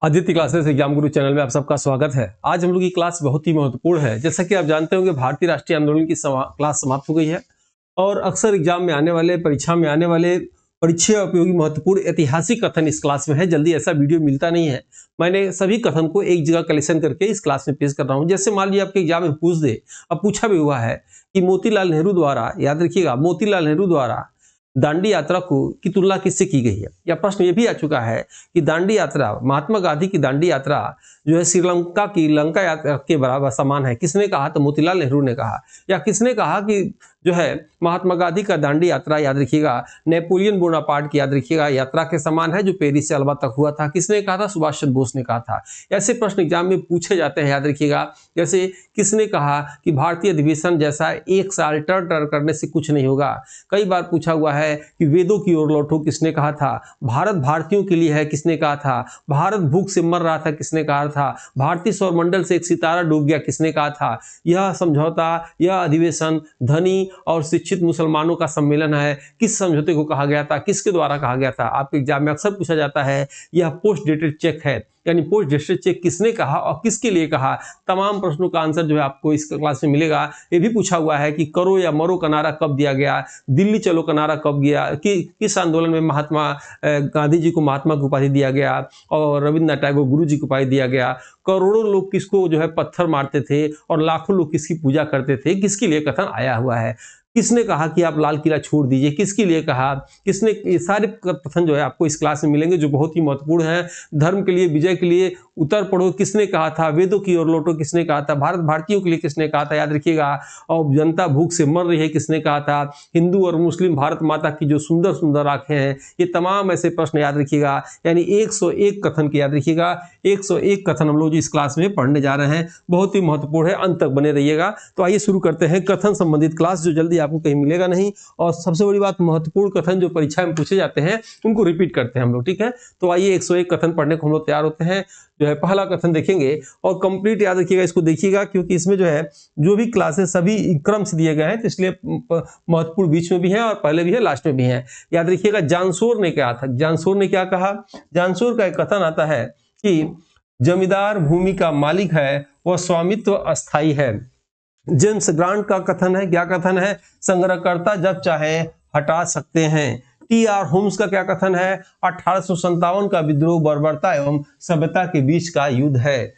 Aditya classes exam गुरु channel में आप सबका स्वागत है। आज हम लोग की क्लास बहुत ही महत्वपूर्ण है। जैसा कि आप जानते होंगे भारतीय राष्ट्रीय आंदोलन की क्लास समाप्त हो गई है और अक्सर एग्जाम में आने वाले, परीक्षा में आने वाले, परीक्षा उपयोगी महत्वपूर्ण ऐतिहासिक कथन इस क्लास में है। जल्दी ऐसा वीडियो मिलता नहीं है। मैंने सभी कथन को एक जगह कलेक्शन करके इस क्लास में पेश कर रहा हूँ। जैसे मान लीजिए आपके एग्जाम में पूछ दे, अब पूछा भी हुआ है कि मोतीलाल नेहरू द्वारा, याद रखिएगा, मोतीलाल नेहरू द्वारा दांडी यात्रा को की तुलना किससे की गई है, या प्रश्न ये भी आ चुका है कि दांडी यात्रा, महात्मा गांधी की दांडी यात्रा जो है श्रीलंका की लंका यात्रा के बराबर समान है। किसने कहा? तो मोतीलाल नेहरू ने कहा। या किसने कहा कि जो है महात्मा गांधी का दांडी यात्रा, याद रखिएगा, नेपोलियन बोनापार्ट की, याद रखिएगा, यात्रा के समान है जो पेरिस से अल्बा तक हुआ था। किसने कहा था? सुभाष चंद्र बोस ने कहा था। ऐसे प्रश्न एग्जाम में पूछे जाते हैं, याद रखिएगा। जैसे किसने कहा कि भारतीय अधिवेशन जैसा एक साल टर टर करने से कुछ नहीं होगा। कई बार पूछा हुआ है कि वेदों की ओर लौटो, किसने कहा था? भारत भारतीयों के लिए है, किसने कहा था? भारत भूख से मर रहा था, किसने कहा था? भारतीय सौरमंडल से एक सितारा डूब गया, किसने कहा था? यह समझौता, यह अधिवेशन धनी और शिक्षित मुसलमानों का सम्मेलन है। किस समझौते को कहा गया था? किसके द्वारा कहा गया था? आपके एग्जाम में अक्सर पूछा जाता है। यह पोस्ट डेटेड चेक है, यानी पोस्ट डेटेड चेक किसने कहा और किसके लिए कहा। तमाम प्रश्नों का आंसर जो है आपको इस क्लास में मिलेगा। ये भी पूछा हुआ है कि करो या मरो का नारा कब दिया गया, दिल्ली चलो का नारा कब गया, कि किस आंदोलन में महात्मा गांधी जी को महात्मा की उपाधि दिया गया और रविन्द्रनाथ टैगोर गुरु जी की उपाधि दिया गया। करोड़ों लोग किसको जो है पत्थर मारते थे और लाखों लोग किसकी पूजा करते थे, किसके लिए कथन आया हुआ है। किसने कहा कि आप लाल किला छोड़ दीजिए, किसके लिए कहा, किसने, ये सारे कथन जो है आपको इस क्लास में मिलेंगे जो बहुत ही महत्वपूर्ण है। धर्म के लिए, विजय के लिए उत्तर पढ़ो, किसने कहा था? वेदों की ओर लौटो, किसने कहा था? भारत भारतीयों के लिए किसने कहा था, याद रखिएगा। और जनता भूख से मर रही है, किसने कहा था? हिंदू और मुस्लिम भारत माता की जो सुंदर सुंदर आंखें हैं। ये तमाम ऐसे प्रश्न याद रखिएगा, यानी 101 कथन के, याद रखिएगा, 101 कथन हम लोग इस क्लास में पढ़ने जा रहे हैं। बहुत ही महत्वपूर्ण है, अंत तक बने रहिएगा। तो आइए शुरू करते हैं कथन संबंधित क्लास, जो जल्दी आपको कहीं मिलेगा नहीं। और सबसे बड़ी बात, महत्वपूर्ण कथन जो परीक्षा में पूछे जाते हैं उनको रिपीट करते हैं हम लोग, ठीक है। तो आइए 101 कथन पढ़ने को हम लोग तैयार होते हैं। जो है पहला कथन देखेंगे और कंप्लीट याद रखिएगा, इसको देखिएगा, क्योंकि इसमें जो है जो भी क्लासेस सभी क्रम से दिए गए हैं, तो इसलिए महत्वपूर्ण बीच में भी है और पहले भी है, लास्ट में भी है। याद रखिएगा, जानशोर ने क्या था, जानशोर ने क्या कहा? जानशोर का एक कथन आता है कि जमींदार भूमि का मालिक है, वह स्वामित्व अस्थायी है। जेम्स ग्रांट का कथन है, क्या कथन है? संग्रहकर्ता जब चाहे हटा सकते हैं। टी आर होम्स का क्या कथन है? 1857 का विद्रोह बर्बरता एवं सभ्यता के बीच का युद्ध है।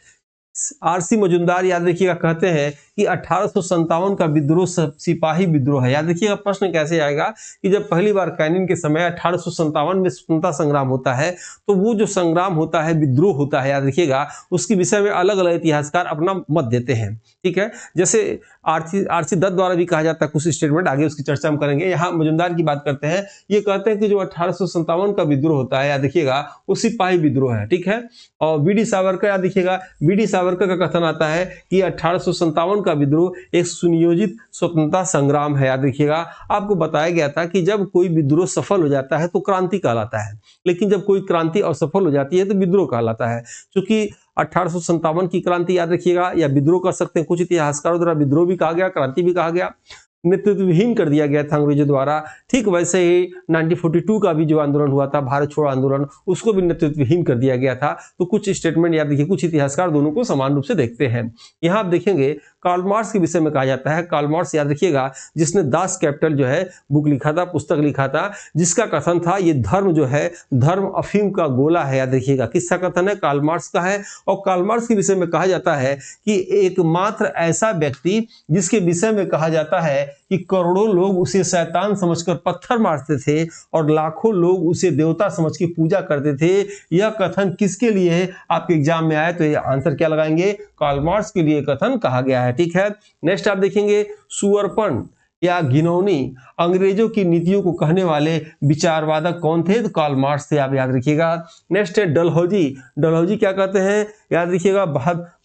आरसी मजुमदार, याद रखिएगा, कहते हैं कि 1857 का विद्रोह सिपाही विद्रोह है। याद रखिएगा, प्रश्न कैसे आएगा कि जब पहली बार कैनिंग के समय 1857 में स्वतंत्रता संग्राम होता है, तो वो जो संग्राम होता है, विद्रोह होता है, याद रखिएगा, उसके विषय में अलग अलग इतिहासकार अपना मत देते हैं, ठीक है। जैसे आरसी दत्त द्वारा भी कहा जाता है कुछ स्टेटमेंट, आगे उसकी चर्चा हम करेंगे। यहाँ मजुमदार की बात करते हैं। ये कहते हैं कि जो 1857 का विद्रोह होता है, याद रखिएगा, वो सिपाही विद्रोह है, ठीक है। और बीडी सावरकर, याद रखिएगा, बीडी सावरकर का कथन आता है कि 1857 का विद्रोह एक सुनियोजित स्वतंत्रता संग्राम है। याद रखिएगा, आपको बताया गया था कि जब कोई विद्रोह सफल हो जाता है तो क्रांति कहलाता है, लेकिन जब कोई क्रांति असफल हो जाती है तो विद्रोह कहलाता है। क्योंकि 1857 की क्रांति, याद रखिएगा, या विद्रोह कर सकते हैं, कुछ इतिहासकारों द्वारा विद्रोह भी कहा गया, क्रांति भी कहा गया, नेतृत्वहीन कर दिया गया था अंग्रेजों द्वारा। ठीक वैसे ही 1942 का भी जो आंदोलन हुआ था, भारत छोड़ो आंदोलन, उसको भी नेतृत्वहीन कर दिया गया था। तो कुछ स्टेटमेंट याद रखिए, कुछ इतिहासकार दोनों को समान रूप से देखते हैं। यहाँ आप देखेंगे कार्ल मार्क्स के विषय में कहा जाता है। कार्ल मार्क्स, याद रखिएगा, जिसने दास कैपिटल जो है बुक लिखा था, पुस्तक लिखा था, जिसका कथन था ये धर्म जो है, धर्म अफीम का गोला है। याद रखिएगा, किसका कथन है? कार्ल मार्क्स का है। और कार्ल मार्क्स के विषय में कहा जाता है कि एकमात्र ऐसा व्यक्ति जिसके विषय में कहा जाता है कि करोड़ों लोग उसे शैतान समझकर पत्थर मारते थे और लाखों लोग उसे देवता समझ के पूजा करते थे, यह कथन किसके लिए है? आपके एग्जाम में आए तो ये आंसर क्या लगाएंगे? कार्ल मार्क्स के लिए कथन कहा गया है, ठीक है। नेक्स्ट आप देखेंगे, सुअरपन या घिनौनी अंग्रेजों की नीतियों को कहने वाले विचारवादक कौन थे? तो कार्ल मार्क्स थे, आप याद रखिएगा। नेक्स्ट है डलहौजी। डलहौजी क्या कहते हैं? याद रखिएगा,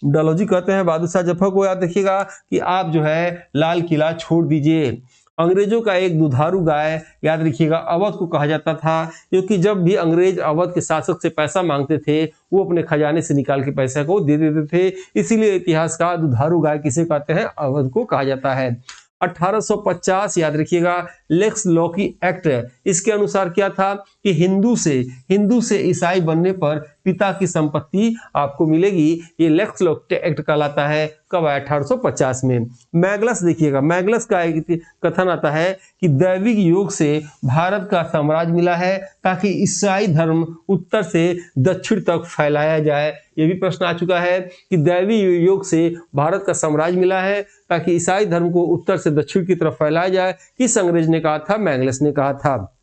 डलहौजी कहते हैं बहादुर शाह जफर को, याद रखिएगा, कि आप जो है लाल किला छोड़ दीजिए। अंग्रेजों का एक दुधारू गाय, याद रखिएगा, अवध को कहा जाता था, क्योंकि जब भी अंग्रेज अवध के शासक से पैसा मांगते थे, वो अपने खजाने से निकाल के पैसे को दे देते थे। इसीलिए इतिहासकार दुधारू गाय किसे कहते हैं? अवध को कहा जाता है। 1850, याद रखिएगा, लेक्स लॉकी एक्ट। इसके अनुसार क्या था कि हिंदू से ईसाई बनने पर पिता की संपत्ति आपको मिलेगी। ये लेक्स लॉकी एक्ट कहलाता है। कब आया? 1850 में। मैगलस देखिएगा, मैगलस का एक कथन आता है कि दैविक योग से भारत का साम्राज्य मिला है ताकि ईसाई धर्म उत्तर से दक्षिण तक फैलाया जाए। ये भी प्रश्न आ चुका है कि दैवी योग से भारत का साम्राज्य मिला है ताकि ईसाई धर्म को उत्तर से दक्षिण की तरफ फैलाया जाए। किस अंग्रेज ने कहा था? मैगलस ने कहा था।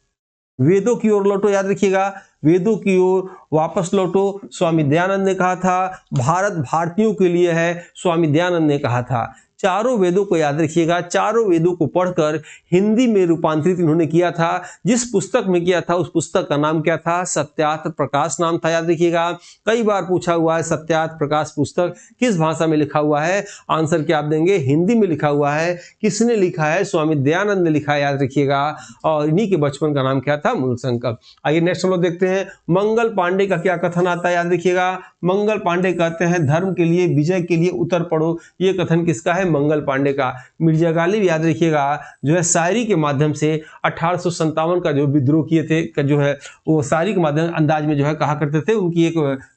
वेदों की ओर लौटो, याद रखिएगा, वेदों की ओर वापस लौटो, स्वामी दयानंद ने कहा था। भारत भारतीयों के लिए है, स्वामी दयानंद ने कहा था। चारों वेदों को याद रखिएगा, चारों वेदों को पढ़कर हिंदी में रूपांतरित इन्होंने किया था। जिस पुस्तक में किया था उस पुस्तक का नाम क्या था? सत्यार्थ प्रकाश नाम था। याद रखिएगा, कई बार पूछा हुआ है सत्यार्थ प्रकाश पुस्तक किस भाषा में लिखा हुआ है? आंसर क्या आप देंगे? हिंदी में लिखा हुआ है। किसने लिखा है? स्वामी दयानंद ने लिखा है, याद रखिएगा। और इन्हीं के बचपन का नाम क्या था? मूलशंकर। आइए नेक्स्ट हम लोग देखते हैं मंगल पांडे का क्या कथन आता है। याद रखिएगा, मंगल पांडे कहते हैं धर्म के लिए, विजय के लिए उतर पड़ो। ये कथन किसका है? मंगल पांडे का। मिर्जा गालिब याद रखिएगा जो है शायरी के माध्यम से 1857 का जो विद्रोह किए थे, जो है वो शायरी के माध्यम अंदाज में जो है कहा करते थे। उनकी एक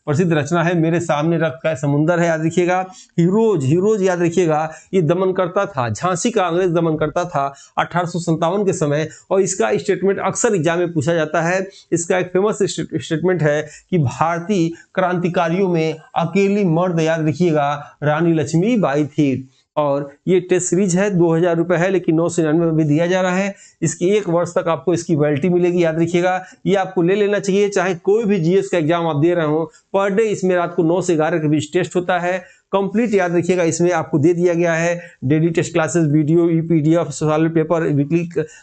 प्रसिद्ध रचना है मेरे सामने रख का समुंदर है, याद रखिएगा। हीरोज याद रखिएगा, ये दमन करता था, झांसी का अंग्रेज दमन करता था 1857 के समय। और इसका स्टेटमेंट अक्सर एग्जाम में पूछा जाता है। इसका एक फेमस स्टेटमेंट है कि भारतीय क्रांतिकारियों में अकेली मर्द, याद रखिएगा, रानी लक्ष्मीबाई थी। और ये टेस्ट सीरीज है, 2000 रुपए है, लेकिन 999 में भी दिया जा रहा है। इसकी 1 वर्ष तक आपको इसकी वैलिडिटी मिलेगी, याद रखिएगा। ये आपको ले लेना चाहिए, चाहे कोई भी जीएस का एग्जाम आप दे रहे हो। पर डे इसमें रात को 9 से 11 के बीच टेस्ट होता है। कंप्लीट याद रखिएगा, इसमें आपको दे दिया गया है daily test classes, video, PDF, solve paper, weekly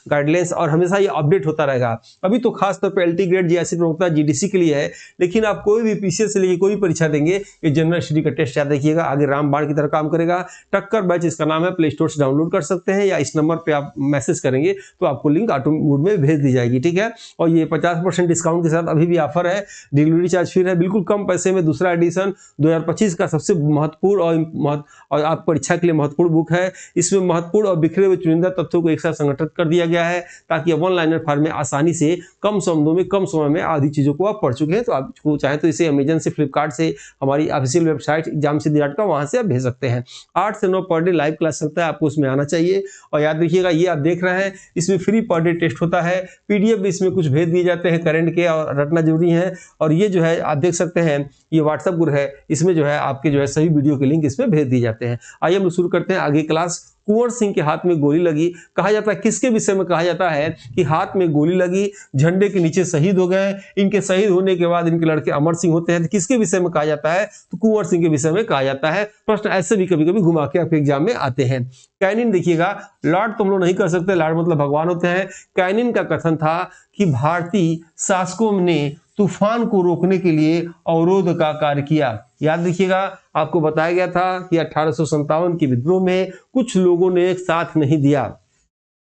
guidelines, और हमेशा ये अपडेट होता रहेगा। अभी तो खास तौर पे एलटी ग्रेड, जीआईसी प्रवक्ता, जीडीसी के लिए है, लेकिन आप कोई भी पीसीएस से लेकर कोई परीक्षा देंगे, ये जनरल स्टडी का टेस्ट याद रखिएगा, आगे रामबाण की तरह काम करेगा। टक्कर बैच इसका नाम है, प्ले स्टोर से डाउनलोड कर सकते हैं, या इस नंबर पर आप मैसेज करेंगे तो आपको लिंक ऑटो मोड में भेज दी जाएगी, ठीक है। और ये 50% डिस्काउंट के साथ अभी भी ऑफर है, डिलीवरी चार्ज फ्री है, बिल्कुल कम पैसे में। दूसरा एडिशन 2025 का सबसे महत्वपूर्ण और आप परीक्षा के लिए महत्वपूर्ण बुक है। इसमें महत्वपूर्ण और बिखरे हुए चुनिंदा तथ्यों को एक साथ संगठित कर दिया गया है ताकि अब ऑनलाइन फॉर्म में आसानी से कम शब्दों में कम समय में आधी चीजों को आप पढ़ चुके हैं। तो आपको चाहे तो इसे अमेजन से, फ्लिपकार्ट से, हमारी ऑफिशियल वेबसाइट examsiddhi.com वहां से आप भेज सकते हैं। 8 से 9 पर डे लाइव क्लास चलता है, आपको उसमें आना चाहिए। और याद रखिएगा, ये आप देख रहे हैं, इसमें फ्री पर डे टेस्ट होता है। पीडीएफ भी इसमें कुछ भेज दिए जाते हैं करंट के, और रटना जरूरी है। और ये जो है आप देख सकते हैं, ये व्हाट्सएप ग्रुप है, इसमें जो है आपके जो है सभी वीडियो के लिंक इसमें भेज दिए जाते हैं। आइए हम शुरू करते हैं आगे क्लास। कुंवर सिंह के हाथ में गोली लगी, कहा जाता है किसके विषय में? कहा जाता है कि हाथ में गोली लगी, झंडे के नीचे शहीद हो गए। इनके शहीद होने के बाद इनके लड़के अमर सिंह होते हैं। तो किसके विषय में कहा जाता है? तो कुंवर सिंह के विषय में कहा जाता है। प्रश्न ऐसे भी कभी कभी घुमा के आपके एग्जाम में आते हैं। कैनिन देखिएगा, लॉर्ड तो हम लोग नहीं कर सकते, लॉर्ड मतलब भगवान होते हैं। कैनिन का कथन था कि भारतीय शासकों ने तूफान को रोकने के लिए अवरोध का कार्य किया। याद रखिएगा, आपको बताया गया था कि 1857 के विद्रोह में कुछ लोगों ने साथ नहीं दिया।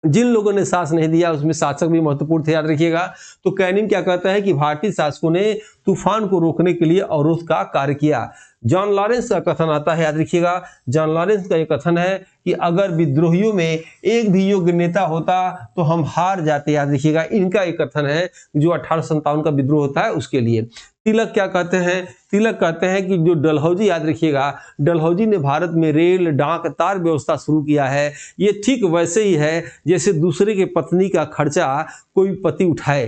जिन लोगों ने साथ नहीं दिया उसमें शासक भी महत्वपूर्ण थे, याद रखिएगा। तो कैनिन क्या कहता है कि भारतीय शासकों ने तूफान को रोकने के लिए अवरोध का कार्य किया। जॉन लॉरेंस का कथन आता है, याद रखिएगा, जॉन लॉरेंस का ये कथन है कि अगर विद्रोहियों में एक भी योग्य नेता होता तो हम हार जाते। याद रखिएगा, इनका एक कथन है जो 1857 का विद्रोह होता है उसके लिए। तिलक क्या कहते हैं? तिलक कहते हैं कि जो डलहौजी, याद रखिएगा, डलहौजी ने भारत में रेल, डाक, तार व्यवस्था शुरू किया है। ये ठीक वैसे ही है जैसे दूसरे के पत्नी का खर्चा कोई पति उठाए,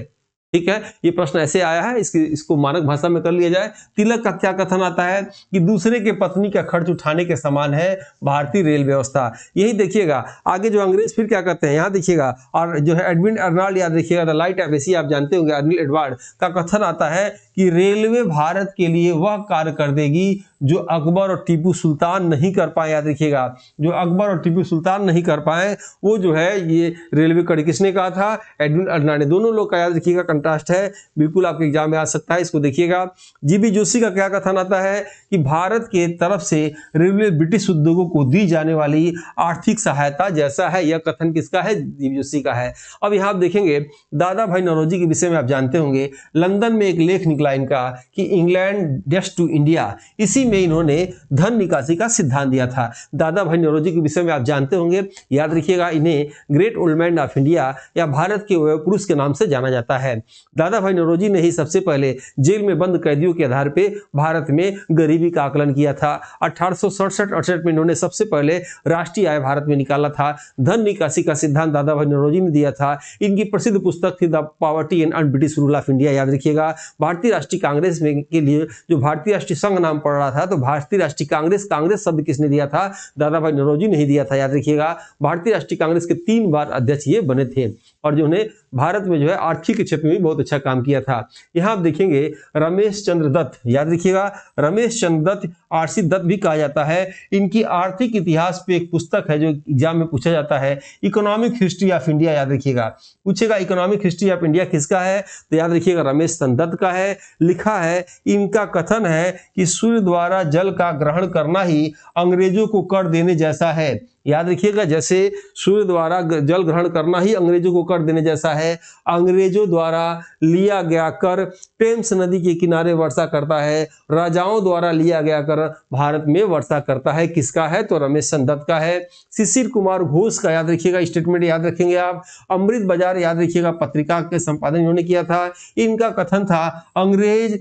ठीक है। ये प्रश्न ऐसे आया है, इसको मानक भाषा में कर लिया जाए। तिलक का क्या कथन आता है कि दूसरे के पत्नी का खर्च उठाने के समान है भारतीय रेल व्यवस्था। यही देखिएगा आगे जो अंग्रेज फिर क्या कहते हैं, यहाँ देखिएगा। और जो है एडविन अर्नाल्ड, याद रखिएगा, द लाइट ऑफ एशिया, आप जानते होंगे, अर्निल एडवर्ड का कथन आता है कि रेलवे भारत के लिए वह कार्य कर देगी जो अकबर और टीपू सुल्तान नहीं कर पाए। याद रखिएगा, जो अकबर और टीपू सुल्तान नहीं कर पाए वो जो है ये रेलवे कर। किसने कहा था? एडविन अर्नाल्ड ने। दोनों लोग का याद रखिएगा कंट्रास्ट है, बिल्कुल आपके एग्जाम में आ सकता है, इसको देखिएगा। जीबी जोशी का क्या कथन आता है कि भारत के तरफ से रेलवे ब्रिटिश उद्योगों को दी जाने वाली आर्थिक सहायता जैसा है। यह कथन किसका है? जीबी जोशी का है। अब यहाँ आप देखेंगे दादा भाई नौरोजी के विषय में आप जानते होंगे, लंदन में एक लेख निकला इनका कि इंग्लैंड डेस्ट टू इंडिया। इसी में इन्होंने धन निकासी का सिद्धांत दिया था। दादा भाई नौरोजी के विषय में आप जानते होंगे, याद रखिएगा, इन्हें great old man of India या भारत के वैभव पुरुष के नाम से जाना जाता है। दादा भाई नौरोजी ने ही सबसे पहले जेल में बंद कैदियों के आधार पे भारत में गरीबी का आकलन किया था। 1867-68 में इन्होंने सबसे पहले राष्ट्रीय आय भारत में निकाला था। धन निकासी का सिद्धांत दादा भाई नौरोजी ने दिया था। इनकी प्रसिद्ध पुस्तक थी the poverty and British rule of India. याद रखिएगा, भारतीय राष्ट्रीय कांग्रेस में के लिए जो भारतीय राष्ट्रीय संघ नाम पड़ रहा था, तो भारतीय राष्ट्रीय कांग्रेस, कांग्रेस शब्द किसने दिया था? दादा भाई नौरोजी नहीं दिया था। याद रखिएगा, भारतीय राष्ट्रीय कांग्रेस के 3 बार अध्यक्ष ये बने थे और जो उन्हें भारत में जो है आर्थिक के क्षेत्र में भी बहुत अच्छा काम किया था। यहाँ आप देखेंगे रमेश चंद्र दत्त, याद रखिएगा, रमेश चंद्र दत्त, आरसी दत्त भी कहा जाता है। इनकी आर्थिक इतिहास पे एक पुस्तक है जो एग्जाम में पूछा जाता है, इकोनॉमिक हिस्ट्री ऑफ इंडिया। याद रखिएगा, पूछेगा इकोनॉमिक हिस्ट्री ऑफ इंडिया किसका है, तो याद रखिएगा रमेश चंद्र दत्त का है। लिखा है, इनका कथन है कि सूर्य द्वारा जल का ग्रहण करना ही अंग्रेजों को कर देने जैसा है। याद रखिएगा, जैसे सूर्य द्वारा जल ग्रहण करना ही अंग्रेजों को कर देने जैसा है। अंग्रेजों द्वारा लिया गया कर टेम्स नदी के किनारे वर्षा करता है, राजाओं द्वारा लिया गया कर भारत में वर्षा करता है। किसका है? तो रमेश चंद्र दत्त का है। शिशिर कुमार घोष का, याद रखिएगा, स्टेटमेंट याद रखेंगे आप। अमृत बाजार, याद रखिएगा, पत्रिका के संपादन इन्होंने किया था। इनका कथन था, अंग्रेज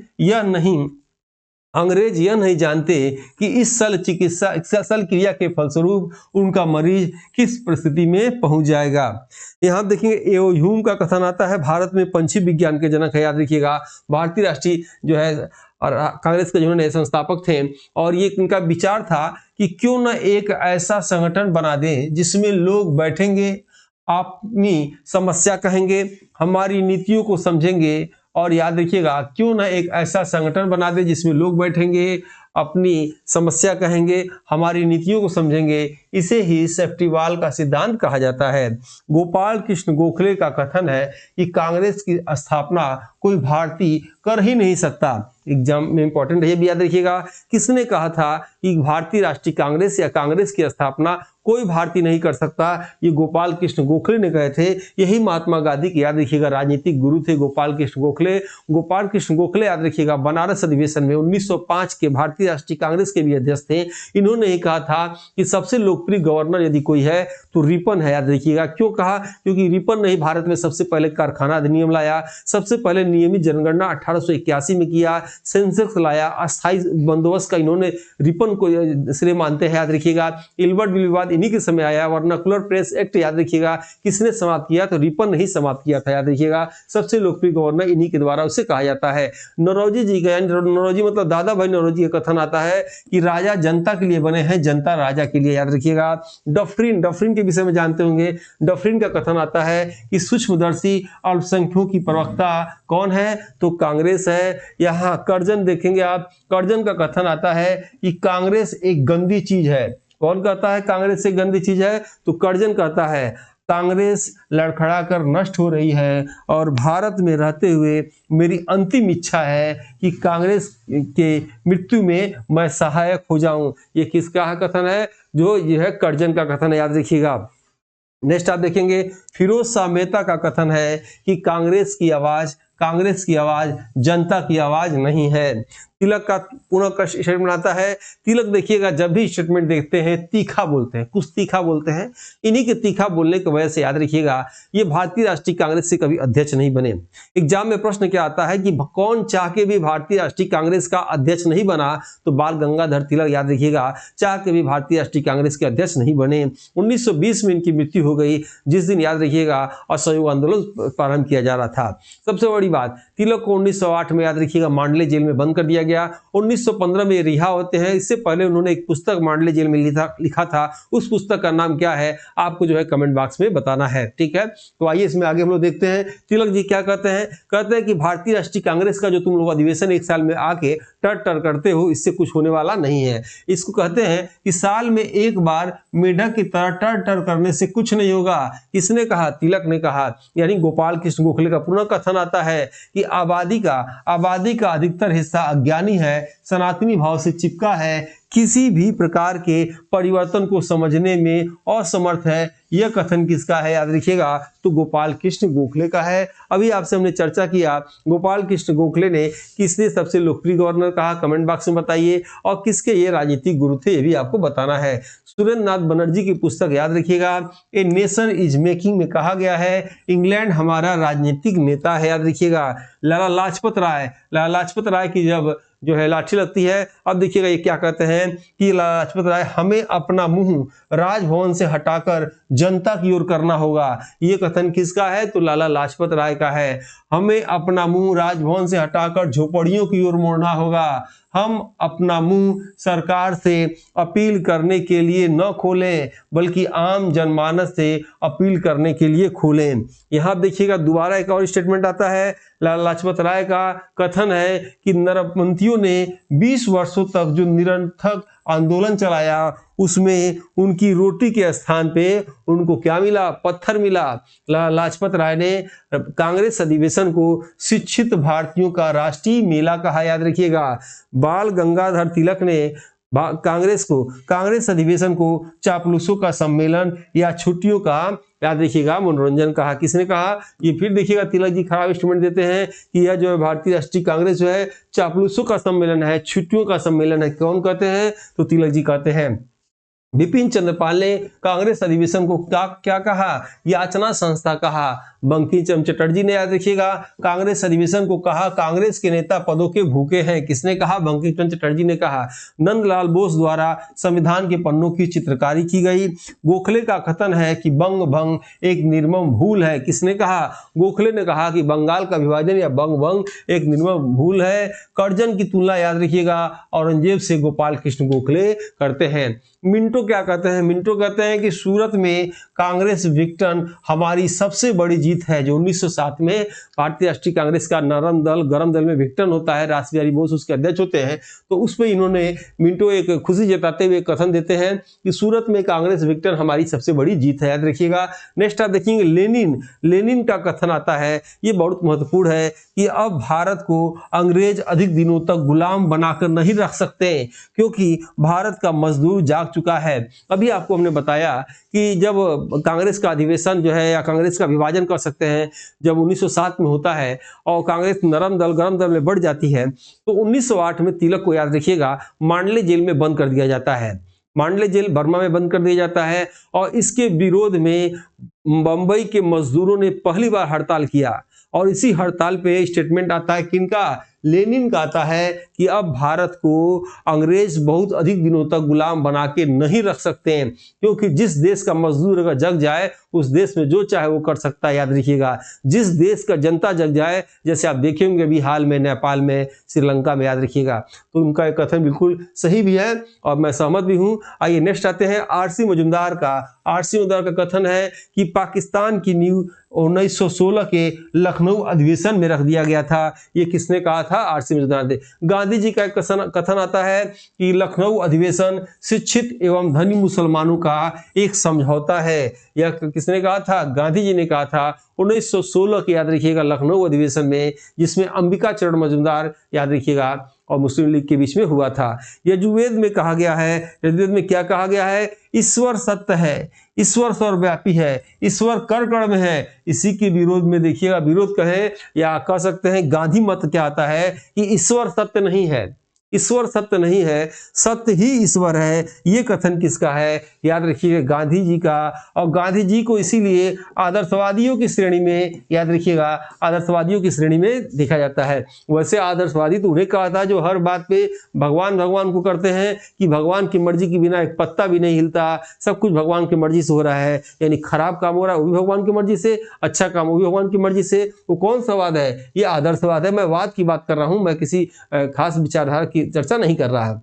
यह नहीं जानते कि इस सल क्रिया के फलस्वरूप उनका मरीज किस परिस्थिति में पहुंच जाएगा। यहाँ देखेंगे एओ ह्यूम का कथन आता है, भारत में पंछी विज्ञान के जनक है। याद रखिएगा, भारतीय राष्ट्रीय जो है और कांग्रेस के जिन्होंने संस्थापक थे, और ये इनका विचार था कि क्यों न एक ऐसा संगठन बना दें जिसमें लोग बैठेंगे, अपनी समस्या कहेंगे, हमारी नीतियों को समझेंगे। और याद रखिएगा, क्यों ना एक ऐसा संगठन बना दे जिसमें लोग बैठेंगे, अपनी समस्या कहेंगे, हमारी नीतियों को समझेंगे। इसे ही सेफ्टी वॉल का सिद्धांत कहा जाता है। गोपाल कृष्ण गोखले का कथन है कि कांग्रेस की स्थापना कोई भारतीय कर ही नहीं सकता। एग्जाम में इंपॉर्टेंट है, ये भी याद रखिएगा। किसने कहा था कि भारतीय राष्ट्रीय कांग्रेस या कांग्रेस की स्थापना कोई भारतीय नहीं कर सकता? ये गोपाल कृष्ण गोखले ने कहे थे। यही महात्मा गांधी के, याद रखिएगा, राजनीतिक गुरु थे गोपाल कृष्ण गोखले। गोपाल कृष्ण गोखले, याद रखिएगा, बनारस अधिवेशन में 1905 के भारतीय राष्ट्रीय कांग्रेस के भी अध्यक्ष थे। इन्होंने ही कहा था कि सबसे लोकप्रिय गवर्नर यदि कोई है तो रिपन है। याद रखिएगा, क्यों कहा? क्योंकि रिपन ने ही भारत में सबसे पहले कारखाना अधिनियम लाया, सबसे पहले नियमित जनगणना 1881 में किया, सेंसेक्स लाया, अस्थायी बंदोबस्त का इन्होंने रिपन को श्रेय मानते हैं। याद रखिएगा, इल्बर्ट बिल विवाद इन्हीं के समय आया। वर्नाकुलर प्रेस एक्ट, याद रखिएगा, किसने समाप्त किया? तो रिपन ने ही समाप्त किया था। याद रखिएगा, सबसे लोकप्रिय गवर्नर इन्हीं के द्वारा उसे कहा जाता है। नौरोजी जी का, नौरोजी मतलब दादा भाई नौरोजी का कथन आता है कि राजा जनता के लिए बने हैं, जनता राजा के लिए। याद रखिएगा, डफरिन के विषय में जानते होंगे। डफरिन का कथन आता है कि सूक्ष्मदर्शी अल्पसंख्यकों की प्रवक्ता कौन है? तो कांग्रेस है। यहाँ कर्जन देखेंगे आप, कर्जन का कथन आता है कि कांग्रेस एक गंदी चीज है। कौन कहता है कांग्रेस एक गंदी चीज है? तो कर्जन कहता है कांग्रेस लड़खड़ा कर नष्ट हो रही है और भारत में रहते हुए मेरी अंतिम इच्छा है कि कांग्रेस के मृत्यु में मैं सहायक हो जाऊं। ये किसका कथन है? जो यह है कर्जन का कथन है। याद रखिएगा। नेक्स्ट आप देखेंगे फिरोज शाह मेहता का कथन है कि कांग्रेस की आवाज जनता की आवाज नहीं है। तिलक का पुनः का स्टेटमेंट आता है। तिलक देखिएगा, जब भी स्टेटमेंट देखते हैं तीखा बोलते हैं, कुछ तीखा बोलते हैं। इन्हीं के तीखा बोलने की वजह से याद रखिएगा, ये भारतीय राष्ट्रीय कांग्रेस से कभी अध्यक्ष नहीं बने। एग्जाम में प्रश्न क्या आता है कि कौन चाह के भी भारतीय राष्ट्रीय कांग्रेस का अध्यक्ष नहीं बना? तो बाल गंगाधर तिलक, याद रखिएगा, चाह के भी भारतीय राष्ट्रीय कांग्रेस के अध्यक्ष नहीं बने। 1920 में इनकी मृत्यु हो गई, जिस दिन, याद रखिएगा, असहयोग आंदोलन प्रारंभ किया जा रहा था। सबसे बड़ी बात, तिलक को 1908 में, याद रखिएगा, मांडले जेल में बंद कर दिया गया। 1915 में रिहा होते हैं। इससे पहले उन्होंने एक पुस्तक मांडले जेल में लिखा था। उस पुस्तक का नाम क्या है आपको जो है कमेंट बॉक्स में बताना है, ठीक है। तो आइए इसमें आगे हम लोग देखते हैं तिलक जी क्या कहते हैं। कहते हैं कि भारतीय राष्ट्रीय कांग्रेस का जो तुम लोग अधिवेशन एक साल में आके टर करते हो, इससे कुछ होने वाला नहीं है। इसको कहते हैं कि साल में एक बार मेढक की तरह टर करने से कुछ नहीं होगा। किसने कहा? तिलक ने कहा। यानी गोपाल कृष्ण गोखले का पुनः कथन आता है कि आबादी का अधिकतर हिस्सा अज्ञानी है, सनातनी भाव से चिपका है, किसी भी प्रकार के परिवर्तन को समझने में असमर्थ है, यह कथन किसका है याद रखिएगा, तो गोपाल कृष्ण गोखले का है। अभी आपसे हमने चर्चा किया गोपाल कृष्ण गोखले ने किसने सबसे लोकप्रिय गवर्नर कहा, कमेंट बॉक्स में बताइए, और किसके ये राजनीतिक गुरु थे ये भी आपको बताना है। सुरेंद्र नाथ बनर्जी की पुस्तक याद रखिएगा, ए नेशन इज मेकिंग में कहा गया है इंग्लैंड हमारा राजनीतिक नेता है, याद रखिएगा। लाला लाजपत राय की जब जो है लाठी लगती है, अब देखिएगा ये क्या कहते हैं कि लाला लाजपत राय हमें अपना मुंह राजभवन से हटाकर जनता की ओर करना होगा। ये कथन किसका है, तो लाला लाजपत राय का है। हमें अपना मुंह राजभवन से हटाकर झोपड़ियों की ओर मोड़ना होगा। हम अपना मुंह सरकार से अपील करने के लिए न खोलें बल्कि आम जनमानस से अपील करने के लिए खोलें। यहां देखिएगा दोबारा एक और स्टेटमेंट आता है, लाला लाजपत राय का कथन है कि नरमपंथियों ने 20 वर्षों तक जो निरंथक आंदोलन चलाया उसमें उनकी रोटी के स्थान पे उनको क्या मिला, पत्थर मिला। लाला लाजपत राय ने कांग्रेस अधिवेशन को शिक्षित भारतीयों का राष्ट्रीय मेला कहा, याद रखिएगा। बाल गंगाधर तिलक ने कांग्रेस अधिवेशन को चापलूसों का सम्मेलन या छुट्टियों का, याद रखिएगा, मनोरंजन कहा। किसने कहा, ये फिर देखिएगा तिलक जी खराब स्टेटमेंट देते हैं कि यह जो है भारतीय राष्ट्रीय कांग्रेस जो है चापलूसों का सम्मेलन है, छुट्टियों का सम्मेलन है। कौन कहते हैं, तो तिलक जी कहते हैं। बिपिन चंद्रपाल ने कांग्रेस अधिवेशन को क्या कहा, याचना संस्था कहा। बंकिम चंद्र चटर्जी ने, याद रखिएगा, कांग्रेस अधिवेशन को कहा कांग्रेस के नेता पदों के भूखे हैं। किसने कहा, बंकिम चंद्र चटर्जी ने कहा। नंदलाल बोस द्वारा संविधान के पन्नों की चित्रकारी की गई। गोखले का कथन है कि बंग भंग एक निर्मम भूल है। किसने कहा, गोखले ने कहा कि बंगाल का विभाजन या बंग भंग एक निर्मम भूल है। कर्जन की तुलना, याद रखिएगा, औरंगजेब से गोपाल कृष्ण गोखले करते हैं। मिंटो क्या कहते हैं, मिंटो कहते हैं कि सूरत में कांग्रेस विघटन हमारी सबसे बड़ी जीत है। जो 1907 में भारतीय राष्ट्रीय कांग्रेस का नरम दल गरम दल में विघटन होता है, रास बिहारी बोस उसके अध्यक्ष होते हैं, तो उसमें इन्होंने मिंटो एक खुशी जताते हुए कथन देते हैं कि सूरत में कांग्रेस विघटन हमारी सबसे बड़ी जीत है, याद रखिएगा। नेक्स्ट आप देखेंगे लेनिन का कथन आता है, ये बहुत महत्वपूर्ण है कि अब भारत को अंग्रेज अधिक दिनों तक गुलाम बनाकर नहीं रख सकते क्योंकि भारत का मजदूर जाग चुका है। अभी आपको हमने बताया कि जब कांग्रेस का अधिवेशन जो है या कांग्रेस का विभाजन कर सकते हैं जब 1907 में होता है और कांग्रेस नरम दल गरम दल में बढ़ जाती है, तो 1908 में तिलक को, याद रखिएगा, मांडले जेल में बंद कर दिया जाता है। मांडले जेल बर्मा में बंद कर दिया जाता है और इसके विरोध में बंबई के मजदूरों ने पहली बार हड़ताल किया और इसी हड़ताल पे स्टेटमेंट आता है किनका, लेनिन का आता है कि अब भारत को अंग्रेज बहुत अधिक दिनों तक गुलाम बना के नहीं रख सकते हैं क्योंकि जिस देश का मजदूर अगर जग जाए उस देश में जो चाहे वो कर सकता है, याद रखिएगा। जिस देश का जनता जग जाए, जैसे आप देखेंगे अभी हाल में नेपाल में, श्रीलंका में, याद रखिएगा, तो उनका एक कथन बिल्कुल सही भी है और मैं सहमत भी हूं। आइए नेक्स्ट आते हैं आरसी मजुमदार का कथन है कि पाकिस्तान की नींव 1916 के लखनऊ अधिवेशन में रख दिया गया था। ये किसने कहा था, आरसी मजुमदार ने। गांधी जी का एक कथन आता है कि लखनऊ अधिवेशन शिक्षित एवं धनी मुसलमानों का एक समझौता है। यह किसने कहा था, गांधी जी ने कहा था 1916 के, याद रखिएगा, लखनऊ अधिवेशन में, जिसमें अंबिका चरण मजुमदार, याद रखिएगा, और मुस्लिम लीग के बीच में हुआ था। यजुर्वेद में कहा गया है, यजुर्वेद में क्या कहा गया है, ईश्वर सत्य है, ईश्वर सर्वव्यापी है, ईश्वर कण कण में है। इसी के विरोध में देखिएगा, विरोध कहें या कह सकते हैं गांधी मत क्या आता है कि ईश्वर सत्य नहीं है, ईश्वर सत्य नहीं है, सत्य ही ईश्वर है। ये कथन किसका है, याद रखिएगा, गांधी जी का। और गांधी जी को इसीलिए आदर्शवादियों की श्रेणी में, याद रखिएगा, आदर्शवादियों की श्रेणी में देखा जाता है। वैसे आदर्शवादी तो उन्हें कहा था जो हर बात पे भगवान भगवान को करते हैं कि भगवान की मर्जी के बिना एक पत्ता भी नहीं हिलता, सब कुछ भगवान की मर्जी से हो रहा है। यानी खराब काम हो रहा है वो भी भगवान की मर्जी से, अच्छा काम वो भी भगवान की मर्जी से। वो कौन सा वाद है, ये आदर्शवाद है। मैं वाद की बात कर रहा हूं, मैं किसी खास विचारधारा की चर्चा नहीं कर रहा है।